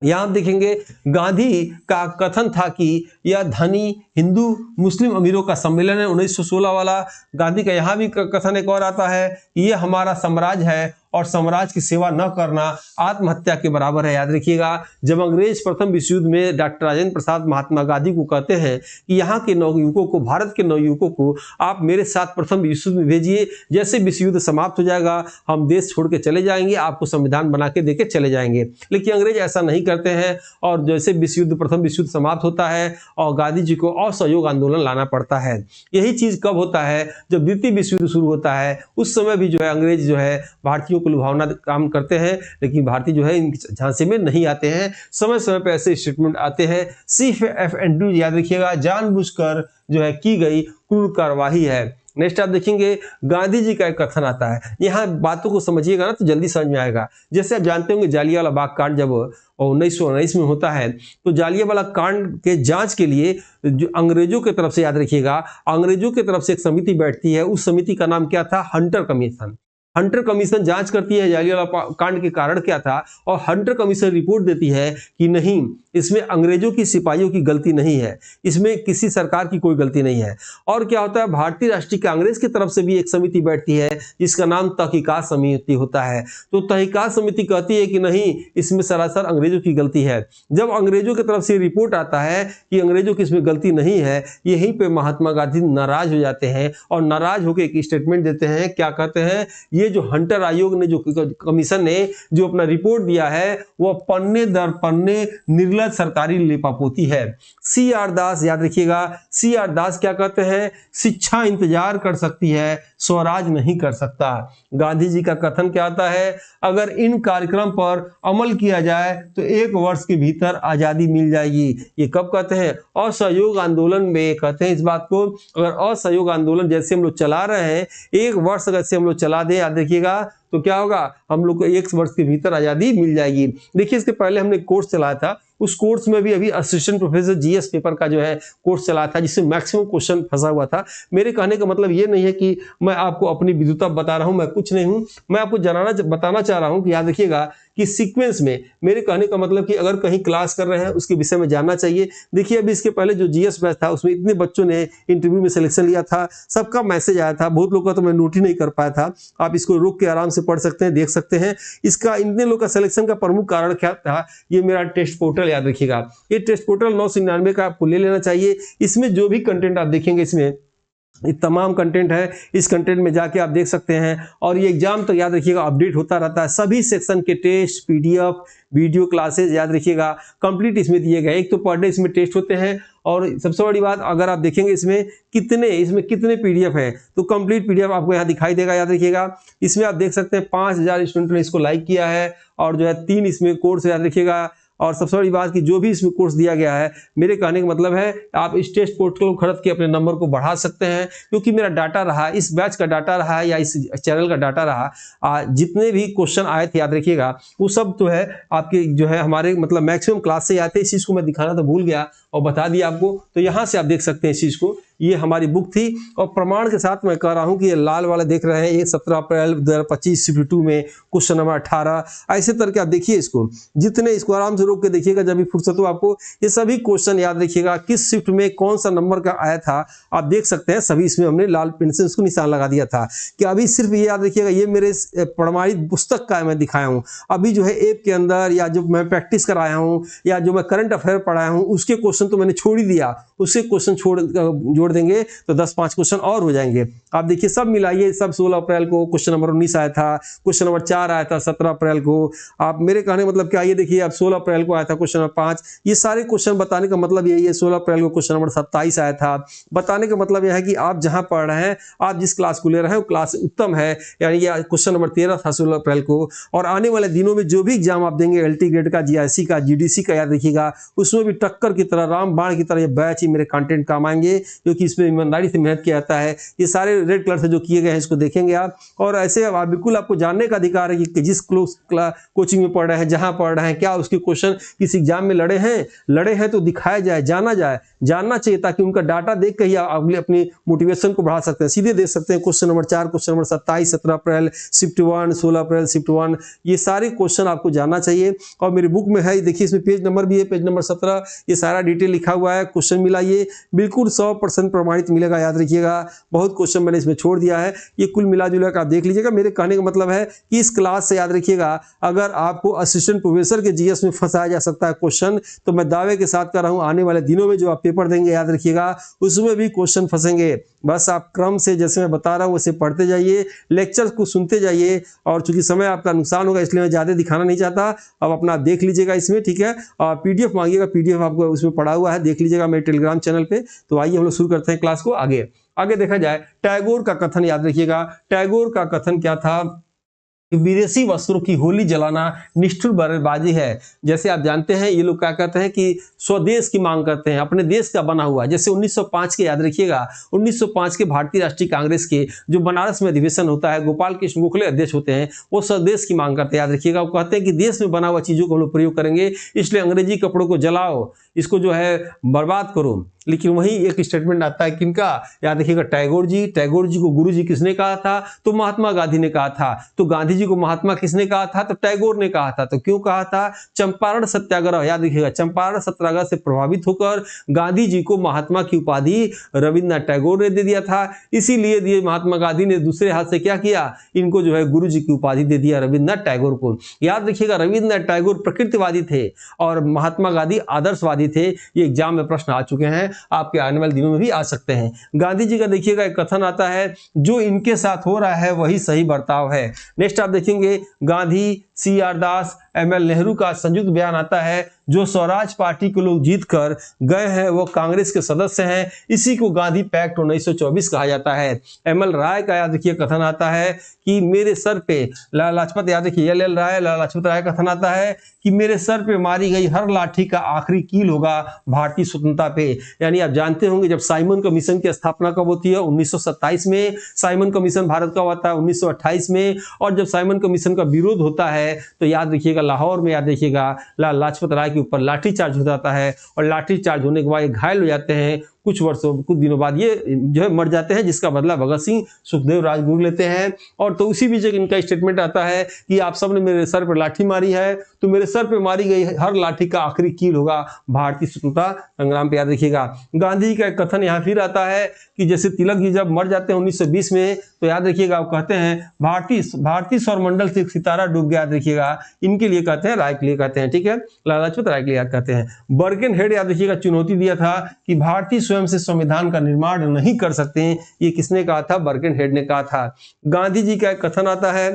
यहां आप देखेंगे गांधी का कथन था कि यह धनी हिंदू मुस्लिम अमीरों का सम्मेलन है, 1916 वाला। गांधी का यहां भी कथन एक और आता है कि यह हमारा साम्राज्य है और साम्राज्य की सेवा न करना आत्महत्या के बराबर है। याद रखिएगा, जब अंग्रेज प्रथम विश्व युद्ध में डॉक्टर राजेंद्र प्रसाद महात्मा गांधी को कहते हैं कि यहाँ के नवयुवकों को, भारत के नवयुवकों को आप मेरे साथ प्रथम विश्व युद्ध में भेजिए, जैसे विश्व युद्ध समाप्त हो जाएगा हम देश छोड़ के चले जाएंगे, आपको संविधान बना के देके चले जाएंगे। लेकिन अंग्रेज ऐसा नहीं करते हैं और जैसे प्रथम विश्व युद्ध समाप्त होता है और गांधी जी को असहयोग आंदोलन लाना पड़ता है। यही चीज कब होता है, जब द्वितीय विश्व युद्ध शुरू होता है। उस समय भी जो है अंग्रेज जो है भारतीयों को लुभावना काम करते हैं, लेकिन भारतीय जो है इनकी झांसे में नहीं आते हैं। समय समय पर ऐसे स्टेटमेंट आते हैं। CFND याद रखिएगा, जानबूझकर जो है की गई क्रूर कार्यवाही है। नेक्स्ट आप देखेंगे गांधी जी का एक कथन आता है। यहाँ बातों को समझिएगा ना तो जल्दी समझ में आएगा। जैसे आप जानते होंगे जालियांवाला बाग कांड जब 1919 में होता है, तो जालियांवाला कांड के जांच के लिए जो अंग्रेजों की तरफ से, याद रखिएगा, अंग्रेजों की तरफ से एक समिति बैठती है। उस समिति का नाम क्या था? Hunter commission. हंटर कमीशन जांच करती है जालियांवाला कांड के कारण क्या था, और हंटर कमीशन रिपोर्ट देती है कि नहीं, इसमें अंग्रेजों की सिपाहियों की गलती नहीं है, इसमें किसी सरकार की कोई गलती नहीं है। और क्या होता है, भारतीय राष्ट्रीय कांग्रेस की तरफ से भी एक समिति बैठती है जिसका नाम तहकीकात समिति होता है। तो तहकीकात समिति कहती है कि नहीं, इसमें सरासर अंग्रेजों की गलती है। जब अंग्रेजों की तरफ से रिपोर्ट आता है कि अंग्रेजों की इसमें गलती नहीं है, यहीं पे महात्मा गांधी नाराज हो जाते हैं और नाराज होकर एक स्टेटमेंट देते हैं। क्या कहते हैं, ये जो हंटर आयोग ने, जो कमीशन ने जो अपना रिपोर्ट दिया है, वो पन्ने दर पन्ने निर्लज सरकारी लिपापोती है। CR दास, याद रखिएगा, CR दास क्या कहते हैं, शिक्षा इंतजार कर सकती है, स्वराज नहीं कर सकता। गांधी जी का कथन क्या आता है, अगर इन कार्यक्रम पर अमल किया जाए तो 1 वर्ष के भीतर आजादी मिल जाएगी। ये कब कहते हैं? असहयोग आंदोलन में कहते हैं इस बात को। अगर असहयोग आंदोलन जैसे हम लोग चला रहे हैं, 1 वर्ष अगर से हम लोग चला दें, याद रखिएगा, तो क्या होगा, हम लोग को 1 वर्ष के भीतर आजादी मिल जाएगी। देखिए, इसके पहले हमने कोर्स चलाया था, उस कोर्स में भी अभी असिस्टेंट प्रोफेसर GS पेपर का जो है कोर्स चला था, जिसमें मैक्सिमम क्वेश्चन फंसा हुआ था। मेरे कहने का मतलब ये नहीं है कि मैं आपको अपनी विद्वता बता रहा हूं, मैं कुछ नहीं हूं, मैं आपको बताना चाह रहा हूं कि याद रखिएगा कि सीक्वेंस में, मेरे कहने का मतलब कि अगर कहीं क्लास कर रहे हैं उसके विषय में जानना चाहिए। देखिए, अभी इसके पहले जो GS बैच था उसमें इतने बच्चों ने इंटरव्यू में सिलेक्शन लिया था, सबका मैसेज आया था, बहुत लोगों का तो मैं नोट ही नहीं कर पाया था। आप इसको रुक के आराम से पढ़ सकते हैं, देख सकते हैं। इसका इतने लोग का सिलेक्शन का प्रमुख कारण क्या था, ये मेरा टेस्ट पोर्टल, याद रखिएगा, ये टेस्ट पोर्टल 999 का आपको ले लेना चाहिए। इसमें जो भी कंटेंट आप देखेंगे, इसमें ये तमाम कंटेंट है, इस कंटेंट में जाके आप देख सकते हैं। और ये एग्जाम तो याद रखिएगा अपडेट होता रहता है। सभी सेक्शन के टेस्ट, PDF, वीडियो क्लासेस, याद रखिएगा, कंप्लीट इसमें दिए गए। एक तो पर डे इसमें टेस्ट होते हैं, और सबसे बड़ी बात, अगर आप देखेंगे इसमें कितने PDF है, तो कंप्लीट PDF आपको यहाँ दिखाई देगा। याद रखिएगा, इसमें आप देख सकते हैं 5000 स्टूडेंट ने इसको लाइक किया है, और जो है 3 इसमें कोर्स, याद रखिएगा। और सबसे बड़ी बात कि जो भी इसमें कोर्स दिया गया है, मेरे कहने का मतलब है आप इस टेस्ट पोर्टल को खरीद के अपने नंबर को बढ़ा सकते हैं, क्योंकि मेरा डाटा रहा, इस बैच का डाटा रहा या इस चैनल का डाटा रहा, जितने भी क्वेश्चन आए थे, याद रखिएगा, वो सब तो है आपके जो है हमारे मतलब मैक्सिमम क्लास से आते हैं। इस चीज़ को मैं दिखाना तो भूल गया और बता दिया आपको, तो यहाँ से आप देख सकते हैं इस चीज़ को। ये हमारी बुक थी, और प्रमाण के साथ मैं कह रहा हूँ कि ये लाल वाला देख रहे हैं, ये 17 अप्रैल 2025 शिफ्ट 2 में क्वेश्चन नंबर 18, ऐसे करके आप देखिए इसको, जितने इसको आराम से रोक के देखिएगा जब भी फुर्सत हो आपको। ये सभी क्वेश्चन याद रखिएगा, किस शिफ्ट में कौन सा नंबर का आया था आप देख सकते हैं। सभी इसमें हमने लाल पेन से उसको निशान लगा दिया था कि अभी सिर्फ ये याद रखिएगा, ये मेरे प्रमाणित पुस्तक का मैं दिखाया हूँ। अभी जो है ऐप के अंदर या जो मैं प्रैक्टिस कराया हूँ या जो मैं करंट अफेयर पढ़ाया हूँ, उसके क्वेश्चन तो मैंने छोड़ ही दिया, उससे क्वेश्चन जोड़ देंगे तो 10-5 क्वेश्चन और हो जाएंगे। आप देखिए, सब मिलाइए, सब 16 अप्रैल को क्वेश्चन नंबर 19 आया था, क्वेश्चन नंबर 4 आया था 17 अप्रैल को। आप मेरे कहने मतलब क्या, ये देखिए, आप 16 अप्रैल को आया था क्वेश्चन नंबर 5। ये सारे क्वेश्चन बताने का मतलब यही है। 16 अप्रैल को क्वेश्चन नंबर 27 आया था। बताने का मतलब यह है कि आप जहां पढ़ रहे हैं, आप जिस क्लास को ले रहे हैं वो क्लास उत्तम है। यानी ये क्वेश्चन नंबर 13 था 16 अप्रैल को। और आने वाले दिनों में जो भी एग्जाम आप देंगे, LT ग्रेड का, GIC का, GDC का, याद रखिएगा, उसमें भी टक्कर की तरह, रामबाण की तरह ये बैच ही मेरे कंटेंट काम आएंगे, क्योंकि इसमें ईमानदारी से मेहनत किया जाता है। ये सारे रेड कलर से जो किए गए हैं इसको देखेंगे आप। और ऐसे आप बिल्कुल, आपको जानने का अधिकार है कि जिस कोचिंग में पढ़ रहे हैं, जहां पढ़ रहे हैं, क्या उसके क्वेश्चन किस एग्जाम में लड़े हैं तो दिखाया जाए, जाना जाए, जानना चाहिए, ताकि उनका डाटा देख के ही आप अपनी मोटिवेशन को बढ़ा सकते हैं। सीधे देख सकते हैं क्वेश्चन नंबर 4, क्वेश्चन नंबर 27, 17 अप्रैल शिफ्ट 1, 16 अप्रैल शिफ्ट 1, ये सारे क्वेश्चन आपको जानना चाहिए। और मेरी बुक में है, देखिए इसमें पेज नंबर भी है, पेज नंबर 17, ये सारा डिटेल लिखा हुआ है। क्वेश्चन मिलाइए, बिल्कुल 100% प्रश्न प्रमाणित मिलेगा, याद रखिएगा। बहुत क्वेश्चन मैंने इसमें छोड़ दिया है, ये कुल मिला जुला कर आप देख लीजिएगा। मेरे कहने का मतलब है कि इस क्लास से याद रखिएगा, अगर आपको असिस्टेंट प्रोफेसर के जीएस में फंसाया जा सकता है क्वेश्चन, तो मैं दावे के साथ कर रहा हूं आने वाले दिनों में जो आप पेपर देंगे, याद रखिएगा, उसमें भी क्वेश्चन फंसेंगे। बस आप क्रम से जैसे मैं बता रहा हूं वैसे पढ़ते जाइए, लेक्चर को सुनते जाइए। और चूंकि समय आपका नुकसान होगा इसलिए मैं ज्यादा दिखाना नहीं चाहता। अब अपना देख लीजिएगा इसमें, ठीक है। पीडीएफ मांगिएगा, पीडीएफ आपको उसमें पड़ा हुआ है, देख लीजिएगा मेरे टेलीग्राम चैनल पे। तो आइए हम लोग शुरू करते हैं क्लास को। आगे देखा जाए, टैगोर का कथन याद रखिएगा। टैगोर का कथन क्या था? विदेशी वस्त्रों की होली जलाना निष्ठुर बर्बादी है। जैसे आप जानते हैं ये लोग क्या कहते हैं कि स्वदेश की मांग करते हैं, अपने देश का बना हुआ। जैसे 1905 के, याद रखिएगा, 1905 के भारतीय राष्ट्रीय कांग्रेस के जो बनारस में अधिवेशन होता है, गोपाल कृष्ण गोखले अध्यक्ष होते हैं, वो स्वदेश की मांग करते हैं, याद रखिएगा। वो कहते हैं कि देश में बना हुआ चीजों को हम लोग प्रयोग करेंगे, इसलिए अंग्रेजी कपड़ों को जलाओ, इसको जो है बर्बाद करो। लेकिन वहीं एक स्टेटमेंट आता है किनका, याद रखिएगा, टैगोर जी। टैगोर जी को गुरु जी किसने कहा था? तो महात्मा गांधी ने कहा था। तो गांधी जी को महात्मा किसने कहा था? तो टैगोर ने कहा था। तो क्यों कहा था? चंपारण सत्याग्रह, याद रखिएगा, चंपारण सत्याग्रह से प्रभावित होकर गांधी जी को महात्मा की उपाधि रविन्द्रनाथ टैगोर ने दे दिया था। इसीलिए दिए महात्मा गांधी ने दूसरे हाथ से क्या किया, इनको जो है गुरु जी की उपाधि दे दिया रविन्द्रनाथ टैगोर को। याद रखिएगा, रविन्द्रनाथ टैगोर प्रकृतिवादी थे और महात्मा गांधी आदर्शवादी थे। ये एग्जाम में प्रश्न आ चुके हैं, आपके आने वाले दिनों में भी आ सकते हैं। गांधी जी का देखिएगा एक कथन आता है, जो इनके साथ हो रहा है वही सही बर्ताव है। नेक्स्ट आप देखेंगे, गांधी, CR दास, ML नेहरू का संयुक्त बयान आता है, जो स्वराज पार्टी के लोग जीत कर गए हैं वो कांग्रेस के सदस्य हैं, इसी को गांधी पैक्ट 1924 कहा जाता है। ML राय का याद रखिए कथन आता है कि मेरे सर पे, लाला लाजपत, याद रखिए, LL राय, लाला लाजपत राय का कथन आता है कि मेरे सर पे मारी गई हर लाठी का आखिरी कील होगा भारतीय स्वतंत्रता पे। यानी आप जानते होंगे जब साइमन कमीशन की स्थापना कब होती है? 1927 में। साइमन कमीशन भारत का होता है 1928 में। और जब साइमन कमीशन का विरोध होता है तो याद रखिएगा लाहौर में, याद रखिएगा, लाला लाजपत राय के ऊपर लाठीचार्ज हो जाता है और लाठीचार्ज होने के बाद ये घायल हो जाते हैं। कुछ दिनों बाद ये जो है मर जाते हैं, जिसका बदला भगत सिंह, सुखदेव, राजगुरु लेते हैं। और तो उसी बीच इनका स्टेटमेंट आता है कि आप सबने मेरे सर पर लाठी मारी है, तो मेरे सर पे मारी गई हर लाठी का आखिरी कील होगा भारतीय स्वतंत्रता संग्राम पे, याद रखिएगा। गांधी जी का एक कथन यहाँ फिर आता है कि जैसे तिलक जी जब मर जाते हैं 1920 में, तो याद रखिएगा वो कहते हैं भारतीय सौरमंडल से एक सितारा डूब गया, याद रखिएगा। इनके लिए कहते हैं, राय के लिए कहते हैं, ठीक है, लाला लाजपत राय के लिए कहते हैं। बर्केनहेड, याद रखिएगा, चुनौती दिया था कि भारतीय स्वयं से संविधान का निर्माण नहीं कर सकते। ये किसने कहा था? बर्केनहेड ने कहा था। गांधी जी का एक कथन आता है,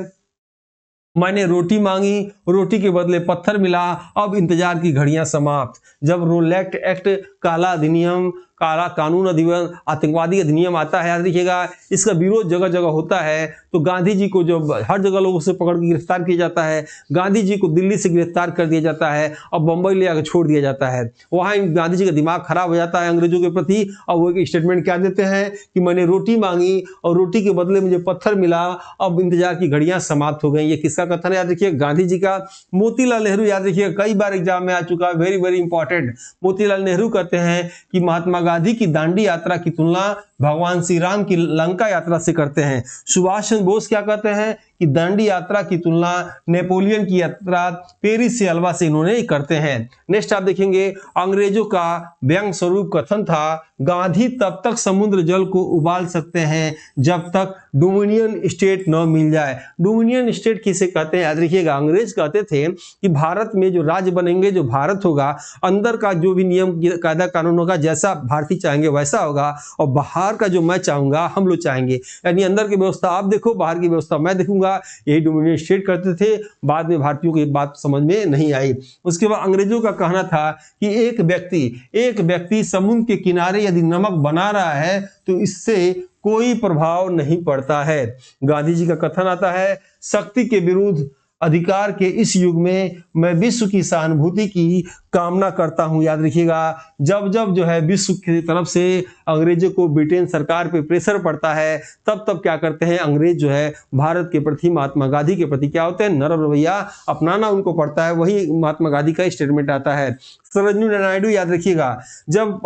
मैंने रोटी मांगी, रोटी के बदले पत्थर मिला, अब इंतजार की घड़ियां समाप्त। जब रोलैक्ट एक्ट, काला अधिनियम, काला कानून अधिनियम, आतंकवादी अधिनियम आता है, याद रखिएगा, इसका विरोध जगह जगह होता है। तो गांधी जी को जो हर जगह लोगों से पकड़ के गिरफ्तार किया जाता है, गांधी जी को दिल्ली से गिरफ्तार कर दिया जाता है और बंबई ले आकर छोड़ दिया जाता है। वहां गांधी जी का दिमाग खराब हो जाता है अंग्रेजों के प्रति, और वो एक स्टेटमेंट क्या देते हैं कि मैंने रोटी मांगी और रोटी के बदले मुझे पत्थर मिला, अब इंतजार की घड़ियां समाप्त हो गई। ये किसका कथन है? याद रखिए, गांधी जी का। मोतीलाल नेहरू, याद रखिए, कई बार एग्जाम में आ चुका है, very very important. Motilal Nehru कहते हैं कि महात्मा गांधी की दांडी यात्रा की तुलना भगवान श्री राम की लंका यात्रा से करते हैं। सुभाष चंद्र बोस क्या कहते हैं कि दांडी यात्रा की तुलना नेपोलियन की यात्रा पेरिस से अल्वा से इन्होंने करते हैं। नेक्स्ट आप देखेंगे, अंग्रेजों का व्यंग स्वरूप कथन था, गांधी तब तक समुद्र जल को उबाल सकते हैं जब तक डोमिनियन स्टेट न मिल जाए। डोमिनियन स्टेट किसे कहते हैं? याद रखिएगा, अंग्रेज कहते थे कि भारत में जो राज्य बनेंगे, जो भारत होगा, अंदर का जो भी नियम कायदा कानून होगा, जैसा भारतीय चाहेंगे वैसा होगा, और बाहर का जो मैं चाहूंगा हम लोग चाहेंगे। यानी अंदर की व्यवस्था आप देखो, बाहर की व्यवस्था मैं देखूंगा। यही डोमिनियन स्टेट करते थे। बाद में भारतीयों को ये बात समझ में नहीं आई। उसके बाद अंग्रेजों का कहना था कि एक व्यक्ति समुद्र के किनारे यदि नमक बना रहा है तो इससे कोई प्रभाव नहीं पड़ता है। गांधी जी का कथन आता है, शक्ति के विरुद्ध अधिकार के इस युग में मैं विश्व की सहानुभूति की कामना करता हूं। याद रखिएगा, जब जब जो है विश्व की तरफ से अंग्रेजों को ब्रिटेन सरकार पे प्रेशर पड़ता है, तब तब क्या करते हैं अंग्रेज जो है भारत के प्रति, महात्मा गांधी के प्रति क्या होते हैं, नरम रवैया अपनाना उनको पड़ता है। वही महात्मा गांधी का स्टेटमेंट आता है। सरोजिनी नायडू, याद रखिएगा, जब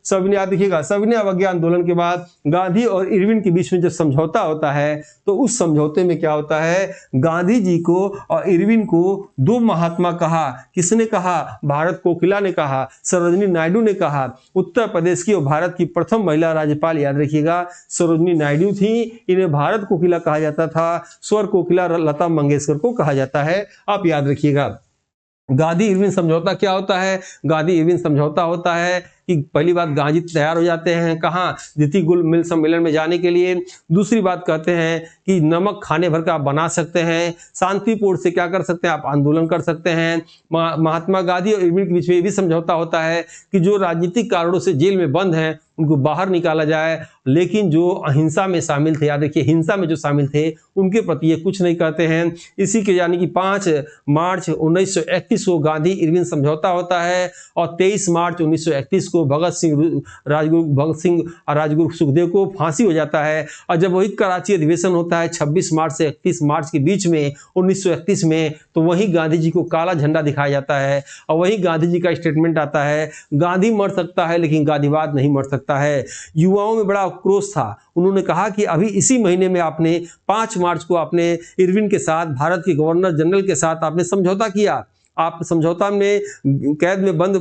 सविनय, याद रखिएगा, सविनय अवज्ञा आंदोलन के बाद गांधी और इरविन के बीच में जब समझौता होता है, तो उस समझौते में क्या होता है, गांधी जी को और इरविन को दो महात्मा कहा। किसने कहा? भारत कोकिला ने कहा, सरोजिनी नायडू ने कहा। उत्तर प्रदेश की और भारत की प्रथम महिला राज्यपाल याद रखिएगा सरोजिनी नायडू थी। इन्हें भारत कोकिला कहा जाता था, स्वर कोकिला लता मंगेशकर को कहा जाता है, आप याद रखिएगा। गांधी इरविन समझौता क्या होता है? गांधी इरविन समझौता होता है कि पहली बात गांधी तैयार हो जाते हैं कहाँ, द्वितीय गुल मिल सम्मेलन में जाने के लिए। दूसरी बात कहते हैं कि नमक खाने भर का आप बना सकते हैं, शांतिपूर्ण से क्या कर सकते हैं, आप आंदोलन कर सकते हैं। महात्मा गांधी और इरविन के बीच में ये भी समझौता होता है कि जो राजनीतिक कारणों से जेल में बंद हैं उनको बाहर निकाला जाए, लेकिन जो अहिंसा में शामिल थे, याद रखिए हिंसा में जो शामिल थे उनके प्रति ये कुछ नहीं कहते हैं। इसी के यानी कि 5 मार्च 1931 को गांधी इरविन समझौता होता है और 23 मार्च 1931 को भगत सिंह और राजगुरु सुखदेव को फांसी हो जाता है। और जब वही कराची अधिवेशन होता है 26 मार्च से 31 मार्च के बीच में 1931 में, तो वही गांधी जी को काला झंडा दिखाया जाता है और वही गांधी जी का स्टेटमेंट आता है, गांधी मर सकता है लेकिन गांधीवाद नहीं मर सकता है। युवाओं में बड़ा आक्रोश था। उन्होंने कहा कि अभी इसी महीने में आपने 5 मार्च को आपने इरविन के साथ, भारत के गवर्नर जनरल के साथ आपने समझौता किया। आप समझौता में कैद में बंद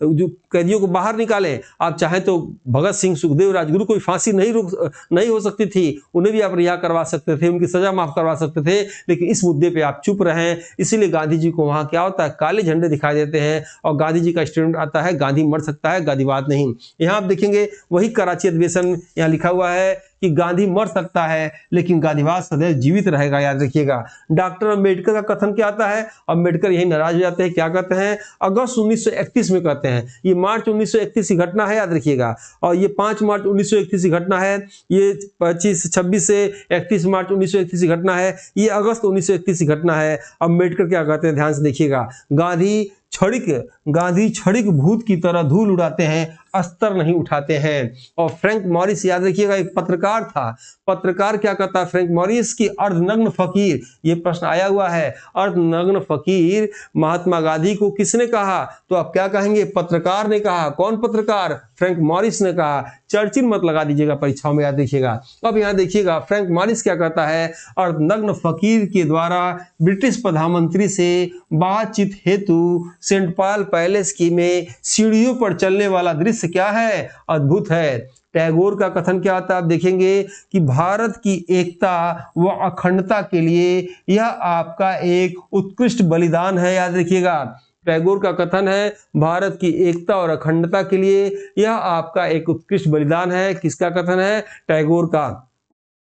जो कैदियों को बाहर निकालें। आप चाहें तो भगत सिंह, सुखदेव, राजगुरु कोई फांसी नहीं हो सकती थी, उन्हें भी आप रिहा करवा सकते थे, उनकी सजा माफ करवा सकते थे, लेकिन इस मुद्दे पे आप चुप रहें। इसीलिए गांधी जी को वहां क्या होता है, काले झंडे दिखाई देते हैं और गांधी जी का स्टेटमेंट आता है, गांधी मर सकता है, गांधीवाद नहीं। यहाँ आप देखेंगे वही कराची अधिवेशन यहाँ लिखा हुआ है कि गांधी मर सकता है लेकिन गांधीवाद सदैव जीवित रहेगा, याद रखिएगा। डॉक्टर अंबेडकर का कथन क्या आता है? अंबेडकर यही नाराज हो जाते हैं, क्या कहते हैं? अगस्त 1931 में कहते हैं, ये मार्च 1931 की घटना है, याद रखिएगा। और ये 5 मार्च 1931 की घटना है, ये 26 से 31 मार्च 1931 की घटना है, ये अगस्त 1931 की घटना है। अंबेडकर क्या कहते हैं, ध्यान से देखिएगा। गांधी क्षणिक भूत की तरह धूल उड़ाते हैं, अस्तर नहीं उठाते हैं। और फ्रैंक मॉरिस याद रखिएगा एक पत्रकार था। पत्रकार क्या कहता है फ्रैंक मॉरिस की, अर्धनग्न फकीर, ये प्रश्न आया हुआ है, अर्धनग्न फकीर महात्मा गांधी को किसने कहा? तो आप क्या कहेंगे? पत्रकार ने कहा। कौन पत्रकार? फ्रैंक मॉरिस ने कहा। चर्चिल मत लगा दीजिएगा परीक्षाओं में, याद देखिएगा। अब यहाँ देखिएगा फ्रैंक मॉरिस क्या कहता है, अर्धनग्न फकीर के द्वारा ब्रिटिश प्रधानमंत्री से बातचीत हेतु सेंट पॉल पैलेस की में सीढ़ियों पर चलने वाला दृश्य क्या है? अद्भुत है। टैगोर का कथन क्या आता है, आप देखेंगे कि भारत की एकता व अखंडता के लिए यह आपका एक उत्कृष्ट बलिदान है, याद रखिएगा। टैगोर का कथन है, भारत की एकता और अखंडता के लिए यह आपका एक उत्कृष्ट बलिदान है। किसका कथन है? टैगोर का।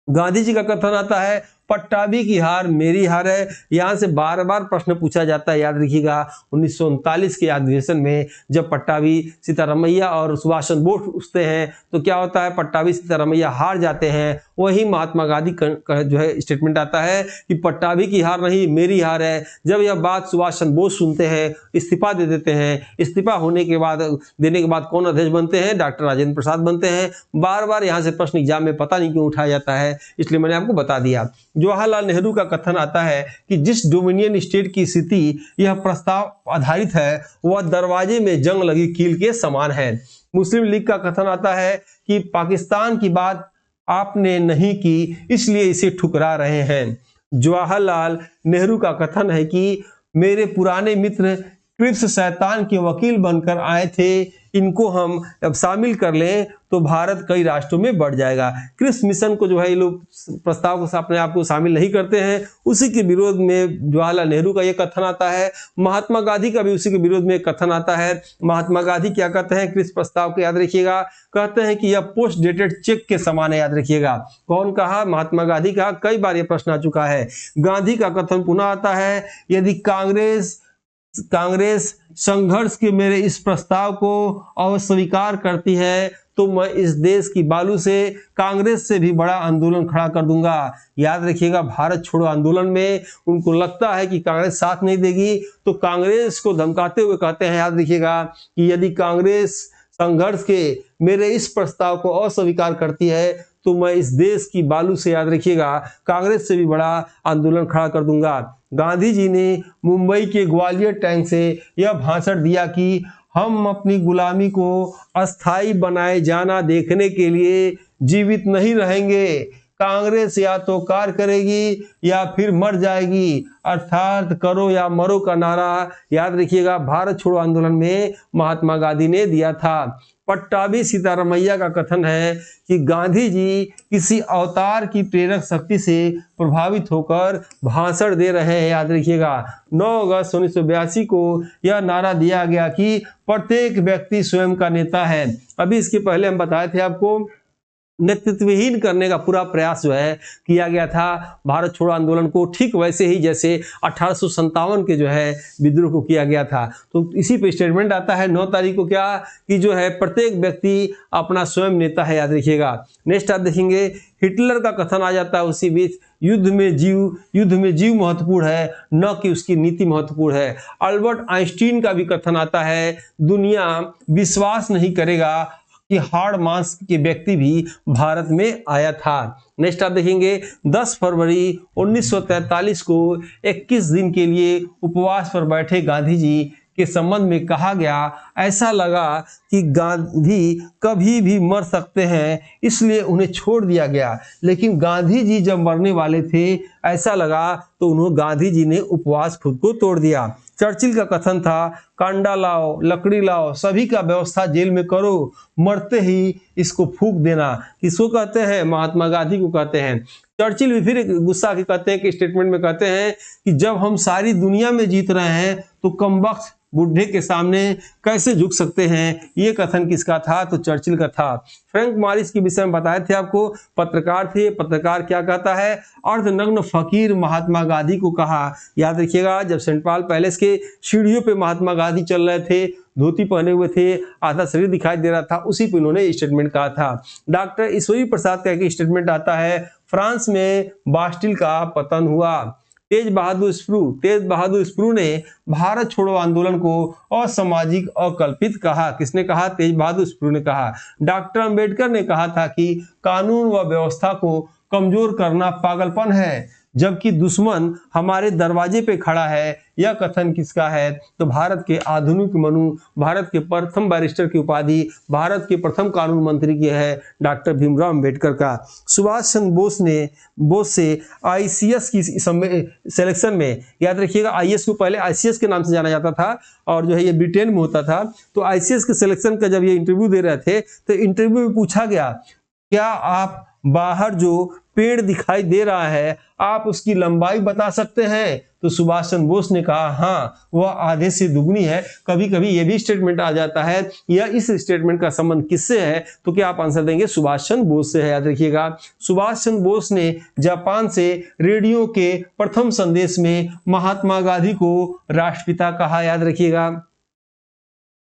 गांधी जी का कथन आता है, पट्टाभी की हार मेरी हार है। यहां से बार बार प्रश्न पूछा जाता है, याद रखिएगा। 1939 के अधिवेशन में जब पट्टाभी, सीतारामैया और सुभाष चंद्र बोस उठते हैं तो क्या होता है, पट्टाभी सीतारामैया हार जाते हैं। वही महात्मा गांधी का जो है स्टेटमेंट आता है कि पट्टाभी की हार नहीं मेरी हार है। जब यह बात सुभाष चंद्र बोस सुनते हैं, इस्तीफा दे देते हैं। इस्तीफा होने के बाद देने के बाद कौन अध्यक्ष बनते हैं? डॉक्टर राजेंद्र प्रसाद बनते हैं। बार बार यहाँ से प्रश्न एग्जाम में पता नहीं क्यों उठाया जाता है, इसलिए मैंने आपको बता दिया। जवाहरलाल नेहरू का कथन आता है कि जिस डोमिनियन स्टेट की स्थिति यह प्रस्ताव आधारित है वह दरवाजे में जंग लगी कील के समान है। मुस्लिम लीग का कथन आता है कि पाकिस्तान की बात आपने नहीं की इसलिए इसे ठुकरा रहे हैं। जवाहरलाल नेहरू का कथन है कि मेरे पुराने मित्र क्रिप्स शैतान के वकील बनकर आए थे, इनको हम अब शामिल कर लें तो भारत कई राष्ट्रों में बढ़ जाएगा। क्रिप्स मिशन को जो है ये लोग प्रस्ताव को अपने आप को शामिल नहीं करते हैं। उसी के विरोध में जवाहरलाल नेहरू का ये कथन आता है। महात्मा गांधी का भी उसी के विरोध में कथन आता है। महात्मा गांधी क्या कहते हैं क्रिप्स प्रस्ताव को, याद रखिएगा, कहते हैं कि यह पोस्ट डेटेड चेक के समान है, याद रखिएगा। कौन कहा? महात्मा गांधी कहा। कई बार यह प्रश्न आ चुका है। गांधी का कथन पुनः आता है, यदि कांग्रेस संघर्ष के मेरे इस प्रस्ताव को अस्वीकार करती है तो मैं इस देश की बालू से कांग्रेस से भी बड़ा आंदोलन खड़ा कर दूंगा। याद रखिएगा, भारत छोड़ो आंदोलन में उनको लगता है कि कांग्रेस साथ नहीं देगी तो कांग्रेस को धमकाते हुए कहते हैं, याद रखिएगा, कि यदि कांग्रेस संघर्ष के मेरे इस प्रस्ताव को अस्वीकार करती है तो मैं इस देश की बालू से, याद रखिएगा, कांग्रेस से भी बड़ा आंदोलन खड़ा कर दूंगा। गांधी जी ने मुंबई के ग्वालियर टैंक से यह भाषण दिया कि हम अपनी गुलामी को अस्थाई बनाए जाना देखने के लिए जीवित नहीं रहेंगे। कांग्रेस या तो कार्य करेगी या फिर मर जाएगी, अर्थात करो या मरो का नारा याद रखिएगा भारत छोड़ो आंदोलन में महात्मा गांधी ने दिया था। पट्टाभी सीतारामैया का कथन है कि गांधी जी किसी अवतार की प्रेरक शक्ति से प्रभावित होकर भाषण दे रहे हैं। याद रखिएगा 9 अगस्त 1982 को यह नारा दिया गया कि प्रत्येक व्यक्ति स्वयं का नेता है। अभी इसके पहले हम बताए थे आपको नेतृत्वहीन करने का पूरा प्रयास जो है किया गया था भारत छोड़ो आंदोलन को, ठीक वैसे ही जैसे 1857 के जो है विद्रोह को किया गया था। तो इसी पे स्टेटमेंट आता है 9 तारीख को क्या कि जो है प्रत्येक व्यक्ति अपना स्वयं नेता है। याद रखिएगा। नेक्स्ट आप देखेंगे हिटलर का कथन आ जाता है उसी बीच, युद्ध में जीव महत्वपूर्ण है न कि उसकी नीति महत्वपूर्ण है। अल्बर्ट आइंस्टीन का भी कथन आता है दुनिया विश्वास नहीं करेगा कि हाड़ मांस के व्यक्ति भी भारत में आया था। नेक्स्ट आप देखेंगे 10 फरवरी 1943 को 21 दिन के लिए उपवास पर बैठे गांधी जी के संबंध में कहा गया, ऐसा लगा कि गांधी कभी भी मर सकते हैं इसलिए उन्हें छोड़ दिया गया, लेकिन गांधी जी जब मरने वाले थे ऐसा लगा तो उन्होंने गांधी जी ने उपवास खुद को तोड़ दिया। चर्चिल का कथन था कांडा लाओ, लकड़ी लाओ, सभी का व्यवस्था जेल में करो, मरते ही इसको फूंक देना। किसको कहते हैं? महात्मा गांधी को कहते हैं। चर्चिल भी फिर गुस्सा के कहते हैं कि स्टेटमेंट में कहते हैं कि जब हम सारी दुनिया में जीत रहे हैं तो कमबख्त बुढ़े के सामने कैसे झुक सकते हैं। ये कथन किसका था? तो चर्चिल का था। फ्रैंक मॉरिस के विषय में बताए थे आपको, पत्रकार थे। पत्रकार क्या कहता है? अर्धनग्न फकीर महात्मा गांधी को कहा। याद रखिएगा जब सेंट पॉल पैलेस के सीढ़ियों पे महात्मा गांधी चल रहे थे, धोती पहने हुए थे, आधा शरीर दिखाई दे रहा था, उसी पे उन्होंने स्टेटमेंट कहा था। डॉक्टर ईश्वरी प्रसाद का एक स्टेटमेंट आता है फ्रांस में बास्टिल का पतन हुआ। तेज बहादुर स्प्रू ने भारत छोड़ो आंदोलन को असामाजिक अकल्पित कहा। किसने कहा? तेज बहादुर स्प्रू ने कहा। डॉक्टर अंबेडकर ने कहा था कि कानून व व्यवस्था को कमजोर करना पागलपन है, जबकि दुश्मन हमारे दरवाजे पे खड़ा है। यह कथन किसका है? तो भारत के आधुनिक मनु, भारत के प्रथम बैरिस्टर की उपाधि, भारत के प्रथम कानून मंत्री की है डॉक्टर भीमराव अंबेडकर का। सुभाष चंद्र बोस से आईसीएस की सिलेक्शन में, याद रखिएगा आईएएस को पहले आईसीएस के नाम से जाना जाता था और जो है ये ब्रिटेन में होता था। तो आईसीएस के सिलेक्शन का जब ये इंटरव्यू दे रहे थे तो इंटरव्यू में पूछा गया, क्या आप बाहर जो पेड़ दिखाई दे रहा है आप उसकी लंबाई बता सकते हैं? तो सुभाष चंद्र बोस ने कहा हाँ, वह आधे से दुगनी है। कभी कभी यह भी स्टेटमेंट आ जाता है, या इस स्टेटमेंट का संबंध किससे है? तो क्या आप आंसर देंगे? सुभाष चंद्र बोस से है। याद रखिएगा सुभाष चंद्र बोस ने जापान से रेडियो के प्रथम संदेश में महात्मा गांधी को राष्ट्रपिता कहा। याद रखिएगा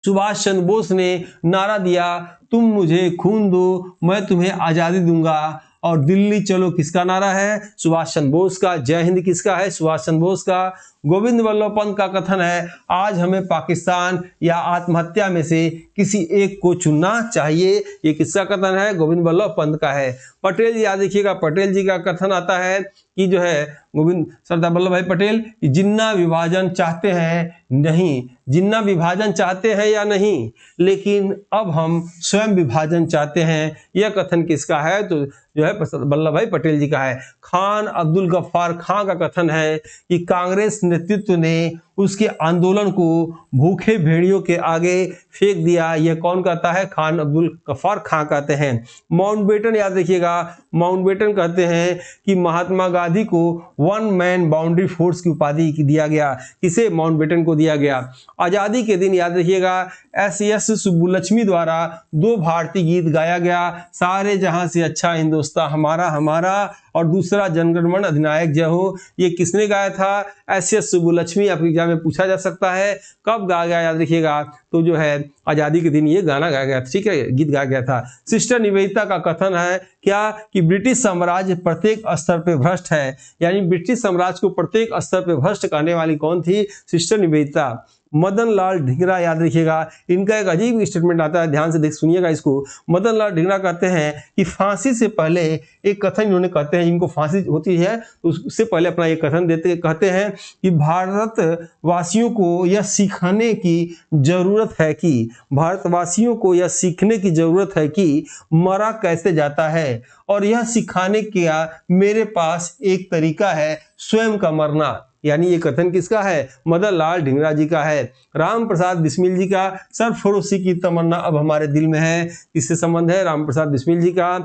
सुभाष चंद्र बोस ने नारा दिया, तुम मुझे खून दो मैं तुम्हें आजादी दूंगा। और दिल्ली चलो किसका नारा है? सुभाष चंद्र बोस का। जय हिंद किसका है? सुभाष चंद्र बोस का। गोविंद वल्लभ पंत का कथन है, आज हमें पाकिस्तान या आत्महत्या में से किसी एक को चुनना चाहिए। ये किसका कथन है? गोविंद वल्लभ पंत का है। पटेल जी, याद रखिएगा पटेल जी का कथन आता है कि जो है गोविंद सरदार वल्लभ भाई पटेल, जिन्ना विभाजन चाहते हैं नहीं, जिन्ना विभाजन चाहते हैं या नहीं, लेकिन अब हम स्वयं विभाजन चाहते हैं। यह कथन किसका है? तो जो है वल्लभ भाई पटेल जी का है। खान अब्दुल गफ्फार खां का कथन है कि कांग्रेस नेतृत्व ने उसके आंदोलन को भूखे भेड़ियों के आगे फेंक दिया। यह कौन कहता है? खान अब्दुल गफ्फार खां कहते हैं। माउंटबेटन, याद रखिएगा माउंटबेटन कहते हैं कि महात्मा गांधी को वन मैन बाउंड्री फोर्स की उपाधि दिया गया। किसे? माउंटबेटन को दिया गया। आजादी के दिन, याद रखिएगा एस सुब्बुलक्ष्मी द्वारा 2 भारतीय गीत गाया गया, सारे जहां से अच्छा हिंदुस्तान हमारा हमारा, और दूसरा जनगण मन अधिनायक जय हो। ये किसने गाया था? एस सुब्बुलक्ष्मी। आपके एग्जाम में पूछा जा सकता है कब गाया गया, याद रखिएगा तो जो है आजादी के दिन ये गाना गाया गया था, ठीक है, गीत गाया गया था। सिस्टर निवेदिता का कथन है क्या? कि ब्रिटिश साम्राज्य प्रत्येक स्तर पे भ्रष्ट है। यानी ब्रिटिश साम्राज्य को प्रत्येक स्तर पे भ्रष्ट करने वाली कौन थी? सिस्टर निवेदिता। मदन लाल ढींगरा, याद रखिएगा, इनका एक अजीब स्टेटमेंट आता है, ध्यान से देख सुनिएगा इसको। मदन लाल ढींगरा कहते हैं कि फांसी से पहले एक कथन इन्होंने कहते हैं, इनको फांसी होती है तो उससे पहले अपना एक कथन देते कहते हैं कि भारतवासियों को यह सीखने की जरूरत है कि भारतवासियों को यह सीखने की जरूरत है कि मरा कैसे जाता है, और यह सिखाने का मेरे पास एक तरीका है, स्वयं का मरना। यानी ये कथन किसका है? मदन लाल ढींगरा जी का है। राम प्रसाद बिस्मिल जी का सरफरोशी की तमन्ना अब हमारे दिल में है, इससे संबंध है राम प्रसाद बिस्मिल जी का।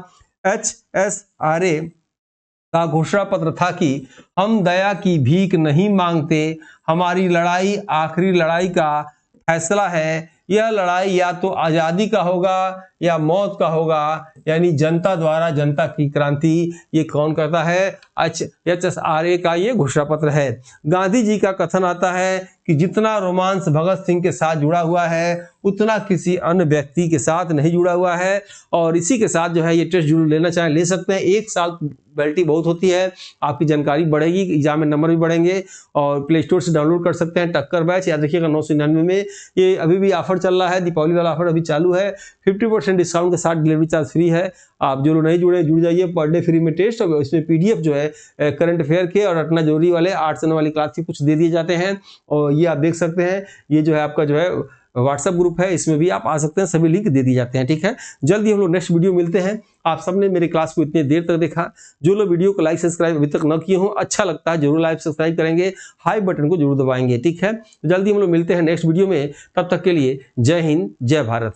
HSRA का घोषणा पत्र था कि हम दया की भीख नहीं मांगते, हमारी लड़ाई आखिरी लड़ाई का फैसला है, यह लड़ाई या तो आजादी का होगा या मौत का होगा, यानी जनता द्वारा जनता की क्रांति। ये कौन करता है? HSRA का ये घोषणा पत्र है। गांधी जी का कथन आता है कि जितना रोमांस भगत सिंह के साथ जुड़ा हुआ है उतना किसी अन्य व्यक्ति के साथ नहीं जुड़ा हुआ है। और इसी के साथ जो है ये टेस्ट जरूर लेना चाहें ले सकते हैं, 1 साल वैलिडिटी बहुत होती है, आपकी जानकारी बढ़ेगी, एग्जाम में नंबर भी बढ़ेंगे। और प्ले स्टोर से डाउनलोड कर सकते हैं टक्कर बैच, याद रखिएगा 999 में। ये अभी भी ऑफर चल रहा है, दीपावली वाला ऑफर अभी चालू है, 50% डिस्काउंट के साथ डिलीवरी चार्ज फ्री है। आप जो नहीं जुड़े जुड़ जाइए, पर डे फ्री में टेस्ट और इसमें PDF जो है करंट अफेयर के और रटना जरूरी वाले 8 से 9 वाली क्लास के कुछ दे दिए जाते हैं। और ये आप देख सकते हैं, ये जो है आपका जो है व्हाट्सएप ग्रुप है, इसमें भी आप आ सकते हैं, सभी लिंक दे दिए जाते हैं। ठीक है, जल्दी हम लोग नेक्स्ट वीडियो मिलते हैं। आप सबने मेरी क्लास को इतनी देर तक देखा, जो लोग वीडियो को लाइक सब्सक्राइब अभी तक न किए हों, अच्छा लगता है जरूर लाइक सब्सक्राइब करेंगे, हाई बटन को जरूर दबाएंगे। ठीक है, जल्दी हम लोग मिलते हैं नेक्स्ट वीडियो में, तब तक के लिए जय हिंद जय भारत।